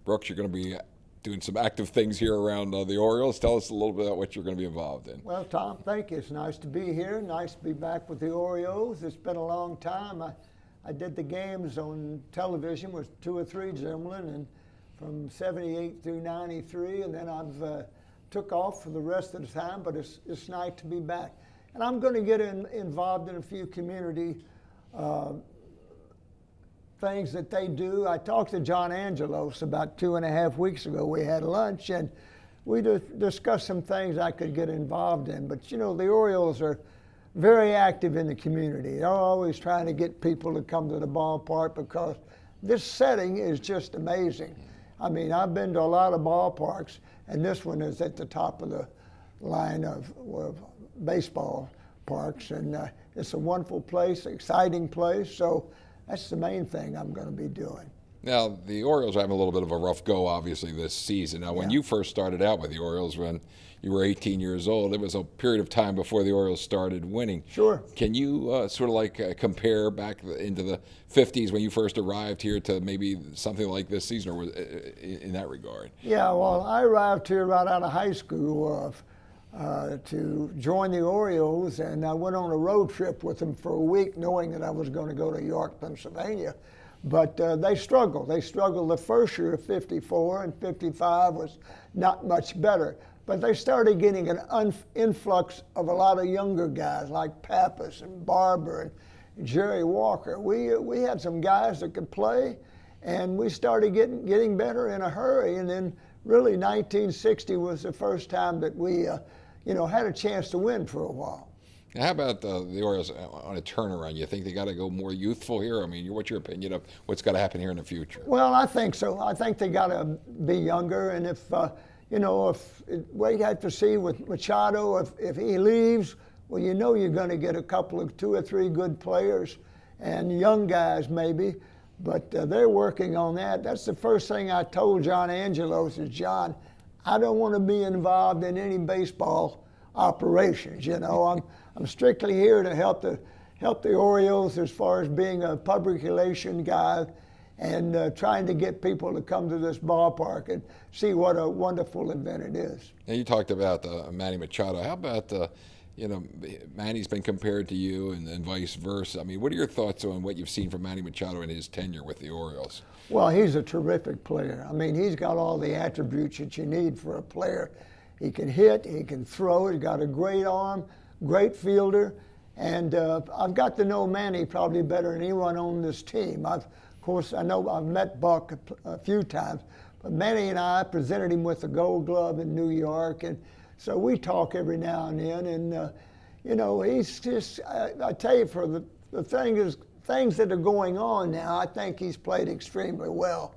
Brooks, you're going to be doing some active things here around the Orioles. Tell us a little bit about what you're going to be involved in. Well, Tom, thank you. It's nice to be here. Nice to be back with the Orioles. It's been a long time. I did the games on television with 2 or 3 gentlemen, and from 78 through 93, and then I've took off for the rest of the time, but it's nice to be back. And I'm going to get involved in a few community things that they do. I talked to John Angelos about 2.5 weeks ago. We had lunch, and we discussed some things I could get involved in. But, you know, the Orioles are very active in the community. They're always trying to get people to come to the ballpark because this setting is just amazing. I mean, I've been to a lot of ballparks, and this one is at the top of the line of baseball parks. And it's a wonderful place, exciting place. So that's the main thing I'm going to be doing. Now, the Orioles are having a little bit of a rough go, obviously, this season. Now, when you first started out with the Orioles, when you were 18 years old, it was a period of time before the Orioles started winning. Sure. Can you sort of like compare back into the 50s when you first arrived here to maybe something like this season, or was in that regard? Yeah, well, I arrived here right out of high school to join the Orioles, and I went on a road trip with them for a week knowing that I was going to go to York, Pennsylvania. But they struggled. They struggled the first year of 54, and 55 was not much better. But they started getting an influx of a lot of younger guys like Pappas and Barber and Jerry Walker. We had some guys that could play, and we started getting better in a hurry. And then really 1960 was the first time that we had a chance to win for a while. Now, how about the Orioles on a turnaround? You think they got to go more youthful here? I mean, what's your opinion of what's got to happen here in the future? Well, I think so. I think they got to be younger, and if we have to see with Machado, if he leaves, well, you're going to get a couple of 2 or 3 good players and young guys maybe, but they're working on that. That's the first thing I told John Angelos is, John, I don't want to be involved in any baseball operations. I'm strictly here to help the Orioles as far as being a public relation guy and trying to get people to come to this ballpark and see what a wonderful event it is. Now, you talked about Manny Machado. How about Manny's been compared to you and vice versa. I mean, what are your thoughts on what you've seen from Manny Machado in his tenure with the Orioles? Well, he's a terrific player. I mean, he's got all the attributes that you need for a player. He can hit, he can throw, he's got a great arm, great fielder, and I've got to know Manny probably better than anyone on this team. Of course, I know I've met Buck a few times, but Manny and I presented him with the Gold Glove in New York, and so we talk every now and then, and he's just, I tell you, for the things that are going on now, I think he's played extremely well,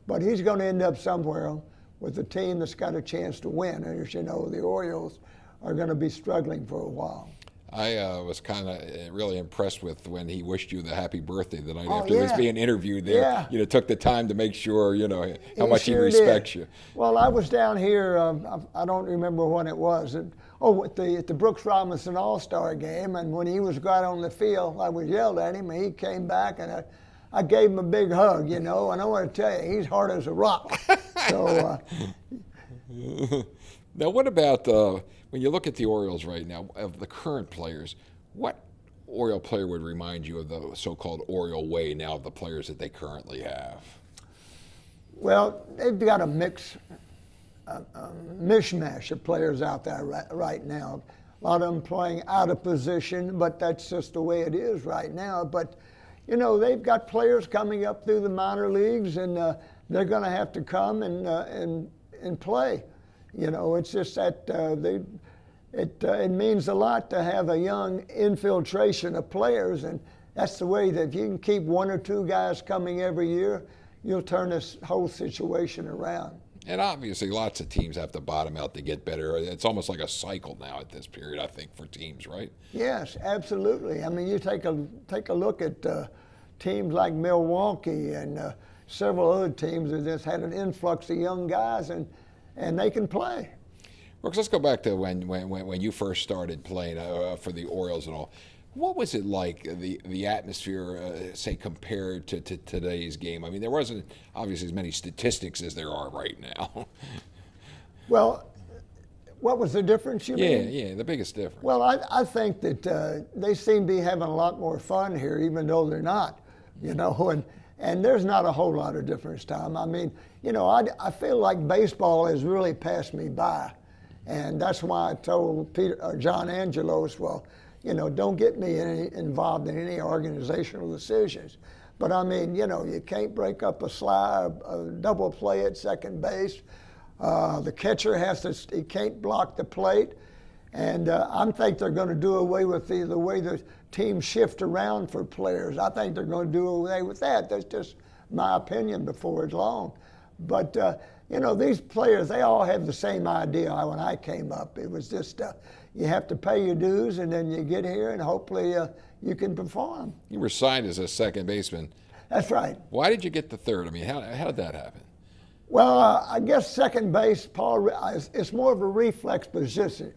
but he's going to end up somewhere with a team that's got a chance to win. And as you know, the Orioles are going to be struggling for a while. I was kind of really impressed with when he wished you the happy birthday the night after he was being interviewed there. Yeah. Took the time to make sure, how much he respects you. Well, I was down here, I don't remember when it was, at the Brooks Robinson All-Star game, and when he was right on the field, I was yelled at him, and he came back, and I gave him a big hug, and I want to tell you, he's hard as a rock. So. Now, what about when you look at the Orioles right now, of the current players, what Oriole player would remind you of the so-called Oriole Way now of the players that they currently have? Well, they've got a mishmash of players out there right now. A lot of them playing out of position, but that's just the way it is right now. But, they've got players coming up through the minor leagues, and they're going to have to come and play. It's just that it means a lot to have a young infiltration of players, and that's the way that if you can keep 1 or 2 guys coming every year, you'll turn this whole situation around. And obviously, lots of teams have to bottom out to get better. It's almost like a cycle now at this period, I think, for teams, right? Yes, absolutely. I mean, you take a look at teams like Milwaukee and several other teams that just had an influx of young guys, and they can play. Brooks, let's go back to when you first started playing for the Orioles and all. What was it like, the atmosphere, say, compared to today's game? I mean, there wasn't obviously as many statistics as there are right now. Well, what was the difference, you mean? Yeah, the biggest difference. Well, I think that they seem to be having a lot more fun here, even though they're not, you know, and there's not a whole lot of difference, Tom. I mean, you know, I feel like baseball has really passed me by, and that's why I told John Angelos, well, you know, don't get me involved in any organizational decisions. But I mean, you know, you can't break up a double play at second base. The catcher he can't block the plate. And I think they're going to do away with the way the teams shift around for players. I think they're going to do away with that. That's just my opinion before it's long. But, you know, these players, they all have the same idea when I came up. It was just you have to pay your dues, and then you get here, and hopefully you can perform. You were signed as a second baseman. That's right. Why did you get the third? I mean, how did that happen? Well, I guess second base, Paul, it's more of a reflex position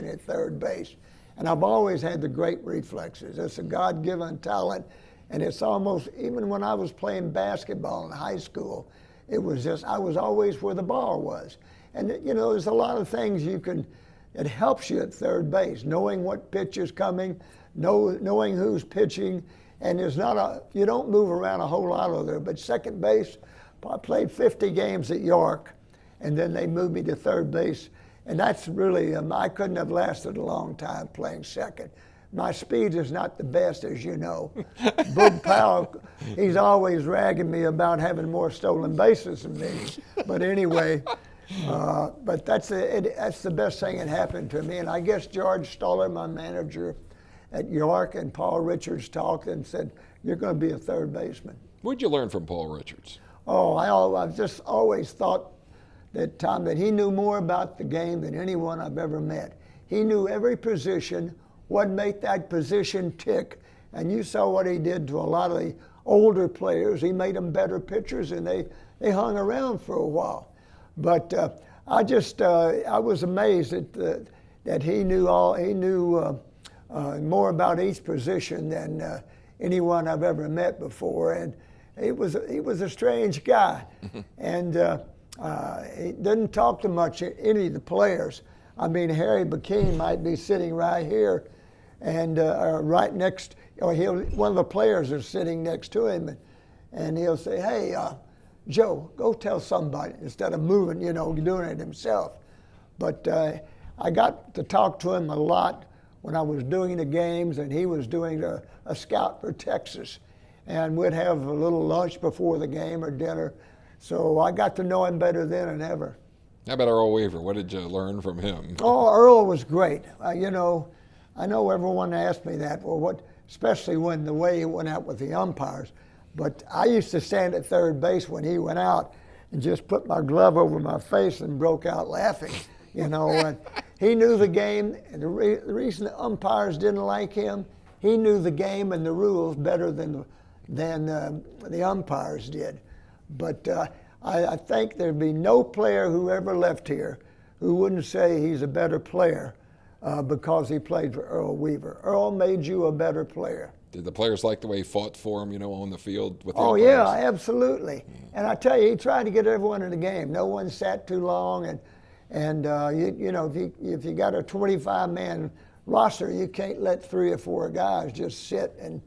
at third base. And I've always had the great reflexes. It's a God-given talent. And it's almost, even when I was playing basketball in high school, it was just, I was always where the ball was. And, you know, there's a lot of things it helps you at third base, knowing what pitch is coming, knowing who's pitching. And you don't move around a whole lot over there. But second base, I played 50 games at York, and then they moved me to third base. And that's really, I couldn't have lasted a long time playing second. My speed is not the best, as you know. Boog Powell, he's always ragging me about having more stolen bases than me. But anyway, but that's the best thing that happened to me. And I guess George Stoller, my manager at York, and Paul Richards talked and said, you're going to be a third baseman. What did you learn from Paul Richards? Oh, I've just always thought that, Tom, that he knew more about the game than anyone I've ever met. He knew every position, what made that position tick, and you saw what he did to a lot of the older players. He made them better pitchers, and they hung around for a while. But I was amazed that he knew more about each position than anyone I've ever met before, and he was a strange guy, and he didn't talk to much any of the players. I mean, Harry McKean might be sitting right here, and right next, one of the players is sitting next to him, and he'll say, "Hey, Joe, go tell somebody," instead of moving, doing it himself. But I got to talk to him a lot when I was doing the games, and he was doing a scout for Texas. And we'd have a little lunch before the game or dinner. So I got to know him better then than ever. How about Earl Weaver? What did you learn from him? Oh, Earl was great. I know everyone asked me that, well, especially when the way he went out with the umpires. But I used to stand at third base when he went out and just put my glove over my face and broke out laughing, And he knew the game, and the reason the umpires didn't like him, he knew the game and the rules better than the umpires did. But I think there'd be no player who ever left here who wouldn't say he's a better player because he played for Earl Weaver. Earl made you a better player. Did the players like the way he fought for him, on the field with the umpires? Yeah, absolutely. Mm-hmm. And I tell you, he tried to get everyone in the game. No one sat too long, and if you got a 25-man roster, you can't let 3 or 4 guys just sit and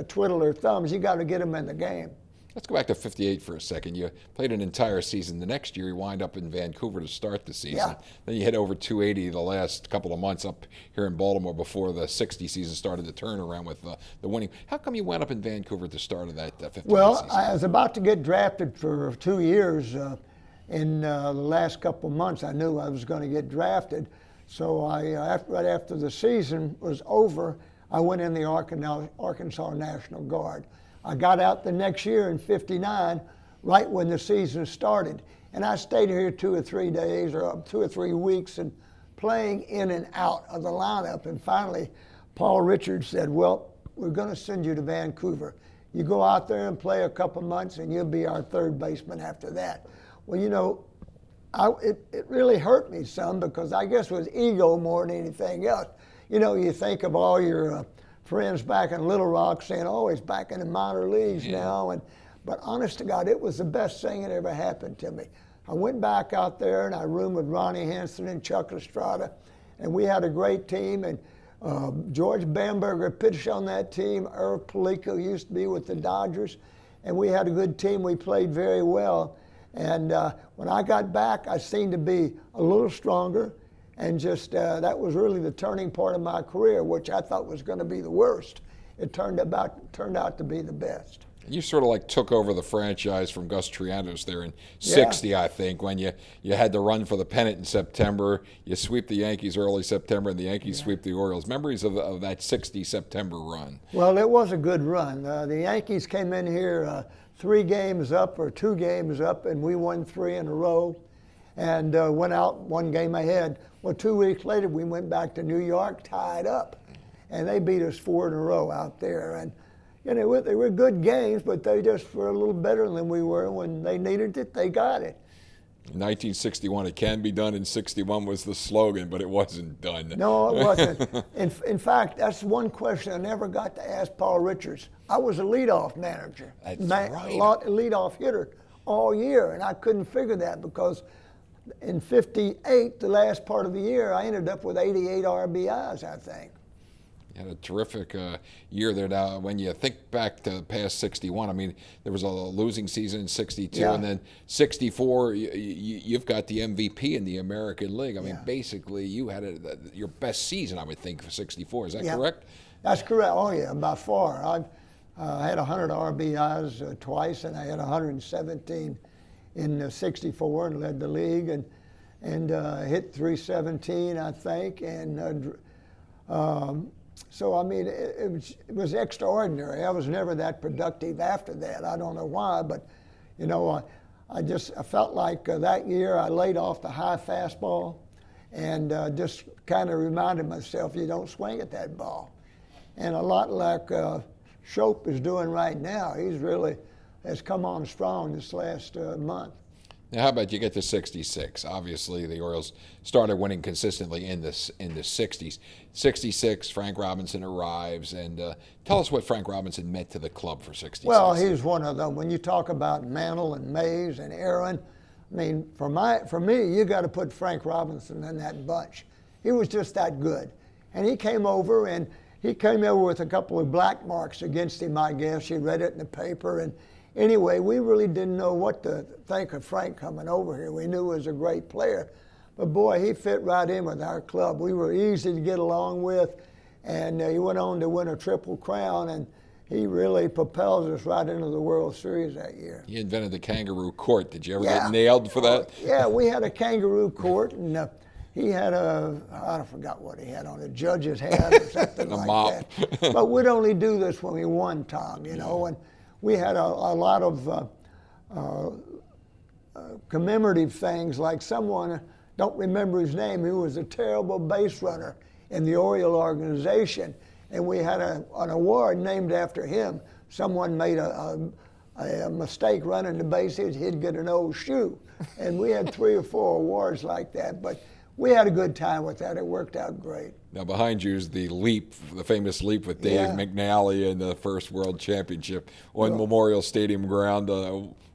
twiddle their thumbs. You got to get them in the game. Let's go back to '58 for a second. You played an entire season. The next year, you wind up in Vancouver to start the season. Yeah. Then you hit over 280 the last couple of months up here in Baltimore before the '60 season started to turn around with the winning. How come you wound up in Vancouver at the start of that '58 well, season? I was about to get drafted for 2 years. In the last couple of months, I knew I was going to get drafted. So right after the season was over, I went in the Arkansas National Guard. I got out the next year in '59, right when the season started. And I stayed here 2 or 3 days or 2 or 3 weeks and playing in and out of the lineup. And finally, Paul Richards said, well, we're going to send you to Vancouver. You go out there and play a couple months and you'll be our third baseman after that. Well, it really hurt me some because I guess it was ego more than anything else. you know, you think of all your friends back in Little Rock saying, oh, he's back in the minor leagues now. But honest to God, it was the best thing that ever happened to me. I went back out there and I roomed with Ronnie Hansen and Chuck Estrada, and we had a great team. And George Bamberger pitched on that team. Earl Palico used to be with the Dodgers, and we had a good team. We played very well. And when I got back, I seemed to be a little stronger, and just that was really the turning point of my career, which I thought was going to be the worst. It turned out to be the best. You sort of like took over the franchise from Gus Triantos there in '60, I think, when you had to run for the pennant in September. You sweep the Yankees early September, and the Yankees sweep the Orioles. Memories of that '60 September run? Well, it was a good run. The Yankees came in here 3 games up or 2 games up, and we won 3 in a row, and went out 1 game ahead. Well, 2 weeks later, we went back to New York, tied up, and they beat us 4 in a row out there. And you know, they were good games, but they just were a little better than we were. When they needed it, they got it. In 1961, it can be done. In '61 was the slogan, but it wasn't done. No, it wasn't. In fact, that's one question I never got to ask Paul Richards. I was a leadoff manager, right. Leadoff hitter all year, and I couldn't figure that because in '58, the last part of the year, I ended up with 88 RBIs, I think. You had a terrific year there. Now, when you think back to past '61, I mean, there was a losing season in '62, and then '64, you've got the MVP in the American League. I mean, basically, you had your best season, I would think, for '64. Is that correct? That's correct. Oh, yeah, by far. I had 100 RBIs twice, and I had 117 in '64 and led the league, and hit 317, I think, and so, I mean, it was extraordinary. I was never that productive after that. I don't know why, but, you know, I felt like that year I laid off the high fastball and just kind of reminded myself, you don't swing at that ball. And a lot like Shope is doing right now. He's really has come on strong this last month. Now, how about you get to '66? Obviously, the Orioles started winning consistently in the '60s. '66, Frank Robinson arrives, and tell us what Frank Robinson meant to the club for '66. Well, he's one of them. When you talk about Mantle and Mays and Aaron, I mean, for me, you got to put Frank Robinson in that bunch. He was just that good, and he came over with a couple of black marks against him. I guess you read it in the paper and. Anyway, we really didn't know what to think of Frank coming over here. We knew he was a great player. But boy, he fit right in with our club. We were easy to get along with, and he went on to win a Triple Crown, and he really propelled us right into the World Series that year. He invented the kangaroo court. Did you ever get nailed for that? Yeah, we had a kangaroo court, and he had I forgot what he had on, a judge's hat or something like mop. that. But we'd only do this when we won, Tom, you know, and we had a lot of commemorative things, like someone, don't remember his name, who was a terrible base runner in the Oriole organization, and we had an award named after him. Someone made a mistake running the bases, he'd get an old shoe. And we had 3 or 4 awards like that, but we had a good time with that. It worked out great. Now behind you is the leap, the famous leap with Dave McNally in the first World Championship on Memorial Stadium ground.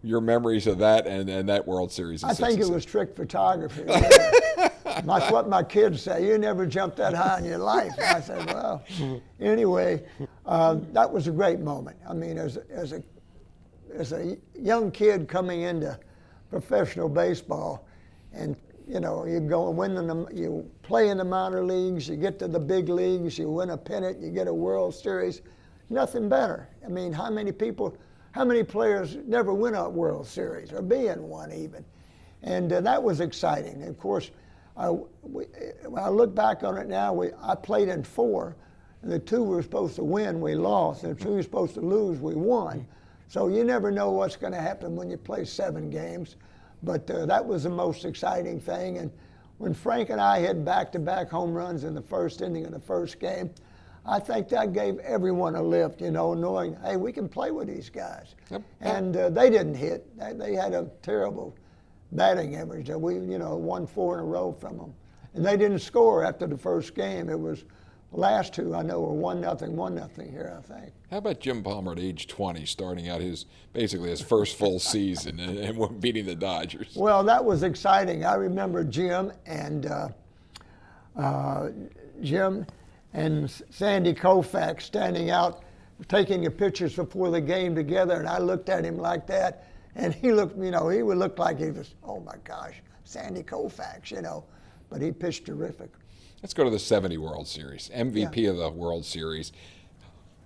Your memories of that and that World Series in I think it was trick photography. That's what my kids say. You never jumped that high in your life. And I said, well, anyway, that was a great moment. I mean, as a young kid coming into professional baseball, and you know, you go and win you play in the minor leagues, you get to the big leagues, you win a pennant, you get a World Series. Nothing better. I mean, how many players never win a World Series or be in one even? And that was exciting. And of course, when I look back on it now, I played in 4, and the 2 we were supposed to win, we lost, and the 2 we were supposed to lose, we won. So you never know what's going to happen when you play 7 games. But that was the most exciting thing. And when Frank and I hit back-to-back home runs in the first inning of the first game, I think that gave everyone a lift, you know, knowing, hey, we can play with these guys. Yep. And they didn't hit. They had a terrible batting average. We, won 4 in a row from them. And they didn't score after the first game. It was last two I know were 1-0 here, I think. How about Jim Palmer at age 20, starting out basically his first full season and beating the Dodgers? Well, that was exciting. I remember Jim and Sandy Koufax standing out, taking the pictures before the game together, and I looked at him like that, and he looked, he would look like he was, oh my gosh, Sandy Koufax, but he pitched terrific. Let's go to the 70 World Series. MVP of the World Series.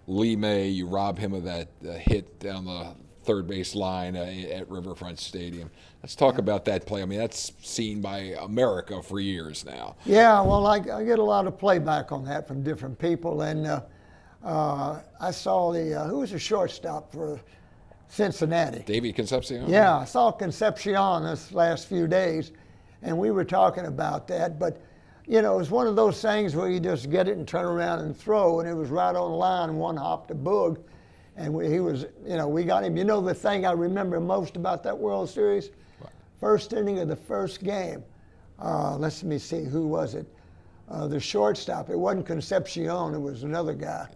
Lee May, you rob him of that hit down the third base line at Riverfront Stadium. Let's talk about that play. I mean, that's seen by America for years now. Yeah, well, I get a lot of playback on that from different people. And I saw who was the shortstop for Cincinnati? Davey Concepcion? Yeah, I saw Concepcion this last few days, and we were talking about that. But it was one of those things where you just get it and turn around and throw, and it was right on the line, one hop to Boog. And he was, we got him. The thing I remember most about that World Series? What? First inning of the first game. Let me see, who was it? The shortstop. It wasn't Concepcion, it was another guy.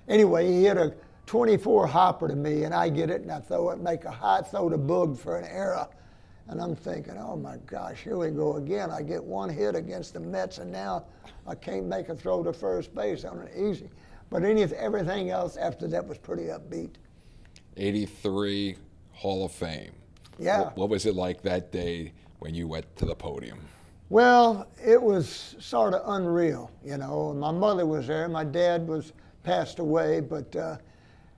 Anyway, he hit a 24 hopper to me, and I get it, and I make a high throw to Boog for an error. And I'm thinking, oh my gosh, here we go again. I get one hit against the Mets, and now I can't make a throw to first base on an easy. But everything else after that was pretty upbeat. 83 Hall of Fame. Yeah. What was it like that day when you went to the podium? Well, it was sort of unreal, My mother was there. My dad was passed away, but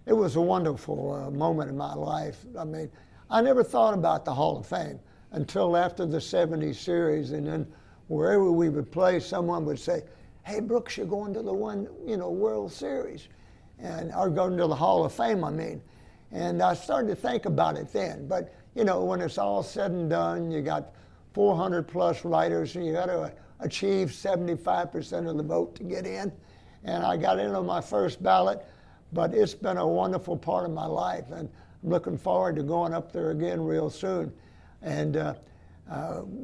it was a wonderful moment in my life. I mean, I never thought about the Hall of Fame until after the 70 series, and then wherever we would play, someone would say, hey, Brooks, you're going to the World Series, or going to the Hall of Fame, I mean. And I started to think about it then. But, when it's all said and done, you got 400 plus writers, and you got to achieve 75% of the vote to get in. And I got in on my first ballot, but it's been a wonderful part of my life. And I'm looking forward to going up there again real soon. And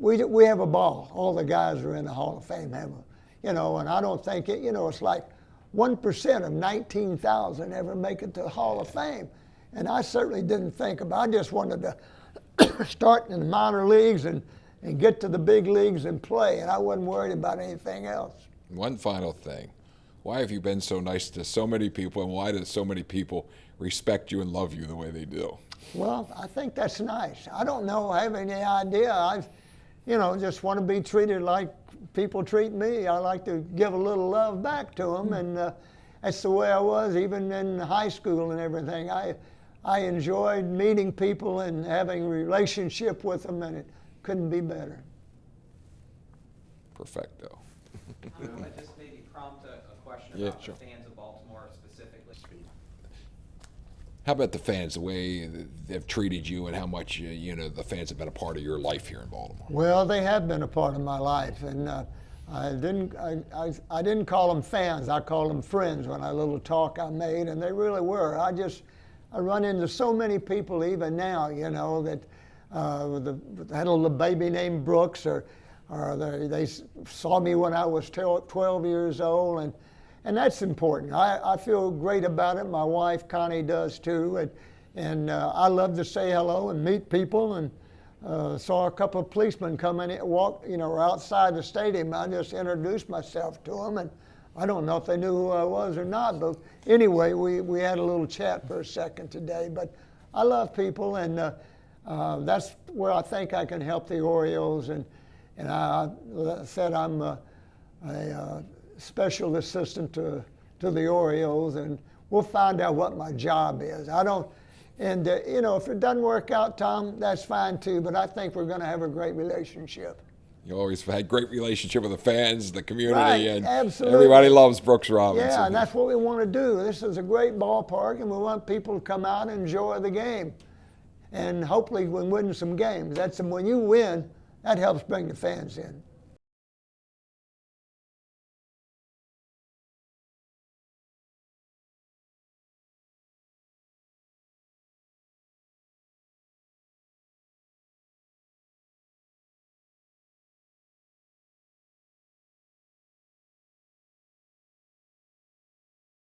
we have a ball. All the guys who are in the Hall of Fame have and I don't think it's like 1% of 19,000 ever make it to the Hall of Fame. And I certainly didn't think about it. I just wanted to start in the minor leagues and get to the big leagues and play, and I wasn't worried about anything else. One final thing. Why have you been so nice to so many people, and why do so many people respect you and love you the way they do? Well, I think that's nice. I don't know, I have any idea. I just want to be treated like people treat me. I like to give a little love back to them, and that's the way I was even in high school and everything. I enjoyed meeting people and having a relationship with them, and it couldn't be better. Perfecto. I just maybe prompt a question about the fans of Baltimore specifically. How about the fans, the way they've treated you and how much the fans have been a part of your life here in Baltimore? Well, they have been a part of my life, and I didn't call them fans. I called them friends when a little talk I made, and they really were. I run into so many people even now, that had a little baby named Brooks, or they saw me when I was 12 years old, and that's important. I feel great about it. My wife Connie does too, and I love to say hello and meet people. And saw a couple of policemen come in, were outside the stadium. I just introduced myself to them, and I don't know if they knew who I was or not, but anyway, we had a little chat for a second today. But I love people, and that's where I think I can help the Orioles. And I said I'm a special assistant to the Orioles, and we'll find out what my job is. If it doesn't work out, Tom, that's fine too, but I think we're going to have a great relationship. You always had great relationship with the fans, the community, right, and absolutely. Everybody loves Brooks Robinson. Yeah, and that's what we want to do. This is a great ballpark, and we want people to come out and enjoy the game. And hopefully we'll win some games. When you win, that helps bring the fans in.